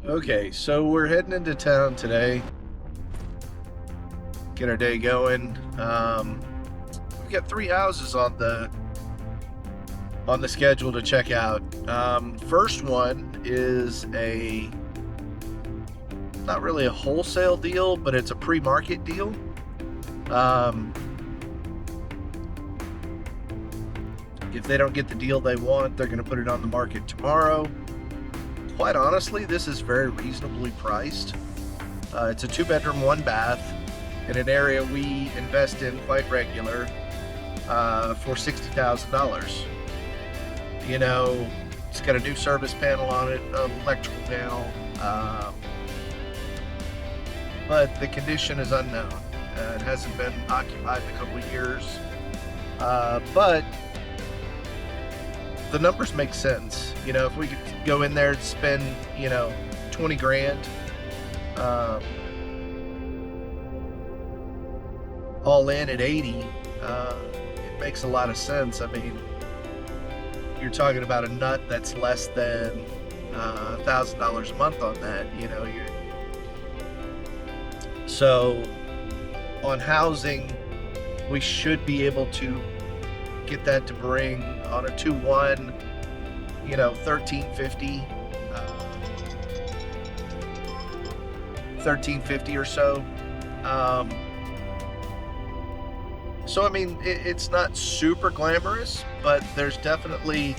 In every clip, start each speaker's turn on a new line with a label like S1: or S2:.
S1: Okay, so we're heading into town today. Get our day going. We've got three houses on the schedule to check out. First one is a not really a wholesale deal, but it's a pre-market deal. Um, if they don't get the deal they want, they're going to put it on the market tomorrow. Quite honestly, this is very reasonably priced. It's a two-bedroom, one bath in an area we invest in quite regular for $60,000. You know, it's got a new service panel on it, an electrical panel, but the condition is unknown. It hasn't been occupied in a couple of years, but the numbers make sense. You know, if we could go in there and spend, 20 grand, all in at 80, it makes a lot of sense. I mean, you're talking about a nut that's less than $1,000 a month on that. So on housing, we should be able to get that to bring on a 2-1, 1350, 1350 or so. So I mean, it's not super glamorous, but there's definitely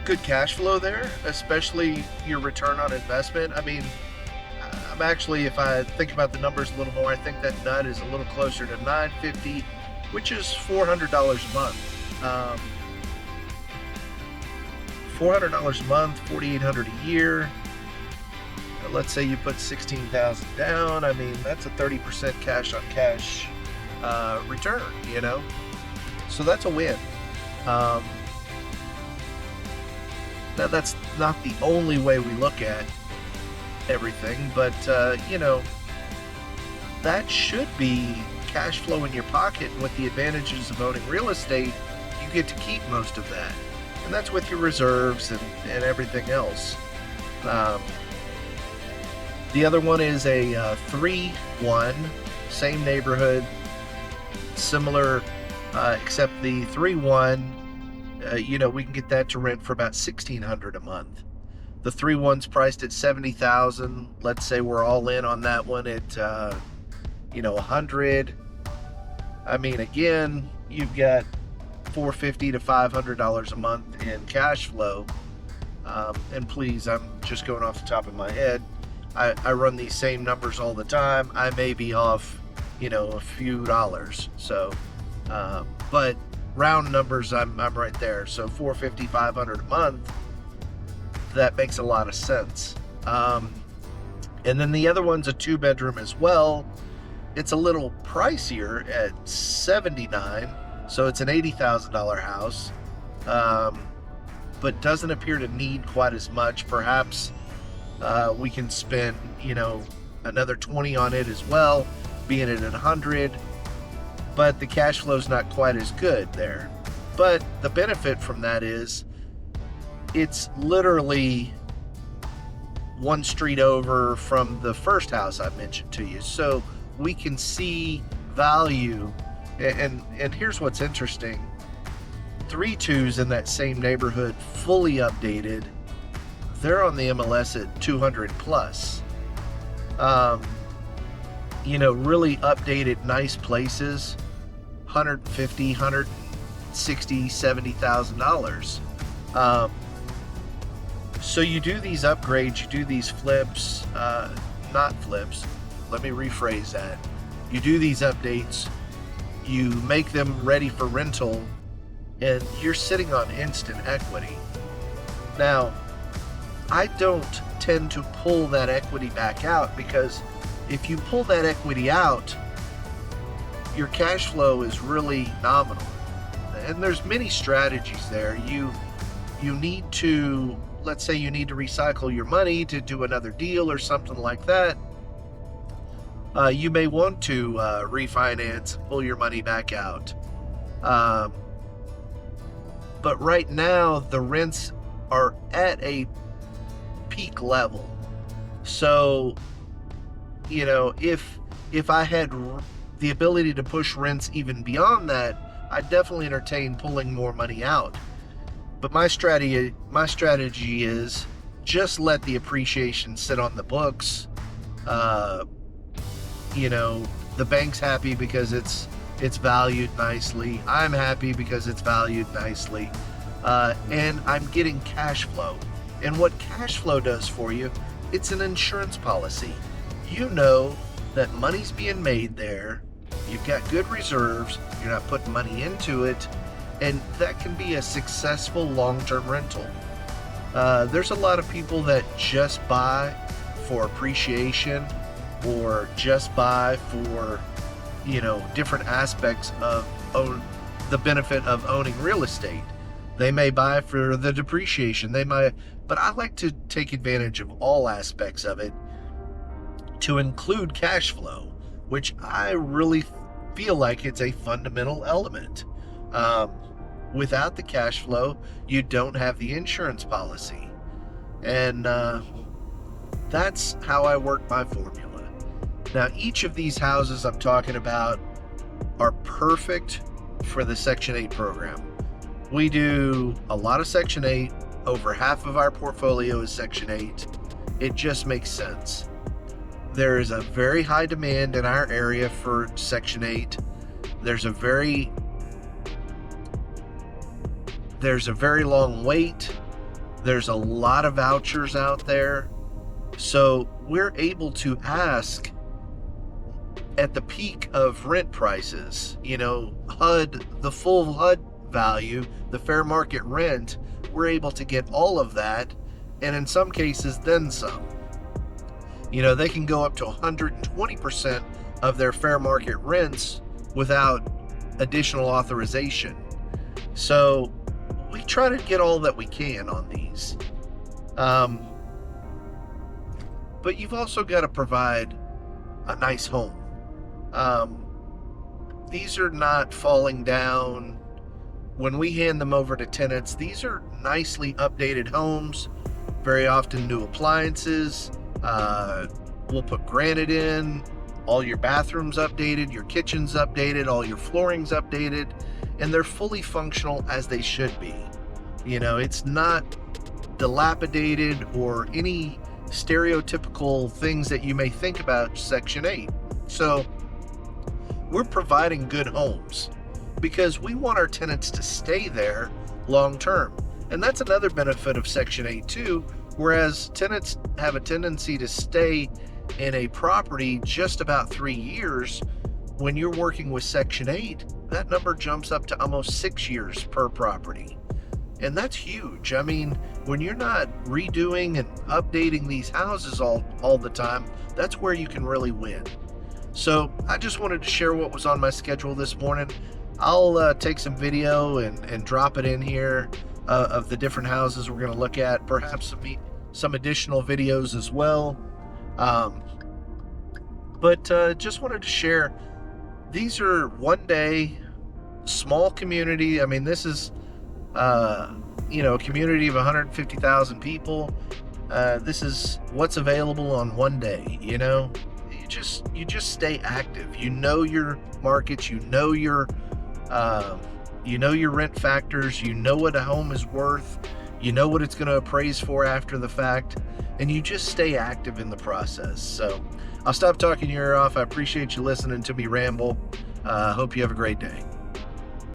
S1: good cash flow there, especially your return on investment. I mean, I'm actually, if I think about the numbers a little more, I think that nut is a little closer to 950, which is $400 a month. $400 a month, $4,800 a year. Let's say you put 16,000 down. I mean, that's a 30% cash on cash return. So that's a win. Now that's not the only way we look at everything, but that should be cash flow in your pocket. And with the advantages of owning real estate, you get to keep most of that, and that's with your reserves and everything else. The other one is a 3-1, same neighborhood, similar, except the 3-1, we can get that to rent for about $1,600 a month. The 3-1's priced at $70,000. Let's say we're all in on that one at $100. I mean, again, you've got $450 to $500 a month in cash flow. And please, I'm just going off the top of my head. I run these same numbers all the time. I may be off, a few dollars. So, but round numbers, I'm right there. So $450, $500 a month. That makes a lot of sense. And then the other one's a 2-bedroom as well. It's a little pricier at $79,000, so it's an $80,000 house, but doesn't appear to need quite as much. Perhaps we can spend, another 20 on it as well, being at 100, but the cash flow's not quite as good there. But the benefit from that is it's literally one street over from the first house I mentioned to you. So we can see value. And here's what's interesting. 3-2s in that same neighborhood, fully updated, they're on the MLS at 200 plus. Really updated, nice places, $150, $160, $70,000. So you do these upgrades, you do these flips, not flips, let me rephrase that. You do these updates, you make them ready for rental, and you're sitting on instant equity. Now, I don't tend to pull that equity back out, because if you pull that equity out, your cash flow is really nominal. And there's many strategies there. You need to, let's say you need to recycle your money to do another deal or something like that. You may want to refinance, pull your money back out. But right now, the rents are at a peak level. So, if I had the ability to push rents even beyond that, I'd definitely entertain pulling more money out. But my strategy is just let the appreciation sit on the books. The bank's happy because it's valued nicely. I'm happy because it's valued nicely. And I'm getting cash flow. And what cash flow does for you, it's an insurance policy. You know that money's being made there. You've got good reserves. You're not putting money into it. And that can be a successful long-term rental. There's a lot of people that just buy for appreciation or just buy for, different aspects of the benefit of owning real estate. They may buy for the depreciation. But I like to take advantage of all aspects of it to include cash flow, which I really feel like it's a fundamental element. Without the cash flow, you don't have the insurance policy. And that's how I work my formula. Now, each of these houses I'm talking about are perfect for the Section 8 program. We do a lot of Section 8. Over half of our portfolio is Section 8. It just makes sense. There is a very high demand in our area for Section 8. There's a very long wait. There's a lot of vouchers out there. So we're able to ask at the peak of rent prices, HUD, the full HUD value, the fair market rent, we're able to get all of that, and in some cases then some. They can go up to 120% of their fair market rents without additional authorization. So we try to get all that we can on these. But you've also got to provide a nice home. These are not falling down. When we hand them over to tenants, these are nicely updated homes, very often new appliances. We'll put granite in, all your bathrooms updated, your kitchen's updated, all your flooring's updated, and they're fully functional as they should be. It's not dilapidated or any stereotypical things that you may think about Section 8. So we're providing good homes because we want our tenants to stay there long term. And that's another benefit of Section 8 too, whereas tenants have a tendency to stay in a property just about 3 years. When you're working with Section 8, that number jumps up to almost 6 years per property. And that's huge. I mean, when you're not redoing and updating these houses all the time, that's where you can really win. So I just wanted to share what was on my schedule this morning. I'll take some video and drop it in here of the different houses we're going to look at, perhaps some additional videos as well. But just wanted to share, these are one day, small community. I mean, this is, a community of 150,000 people. This is what's available on one day, You just stay active. You know your markets, you know your rent factors, you know what a home is worth, you know what it's going to appraise for after the fact, and you just stay active in the process. So I'll stop talking your ear off. I appreciate you listening to me ramble. Hope you have a great day.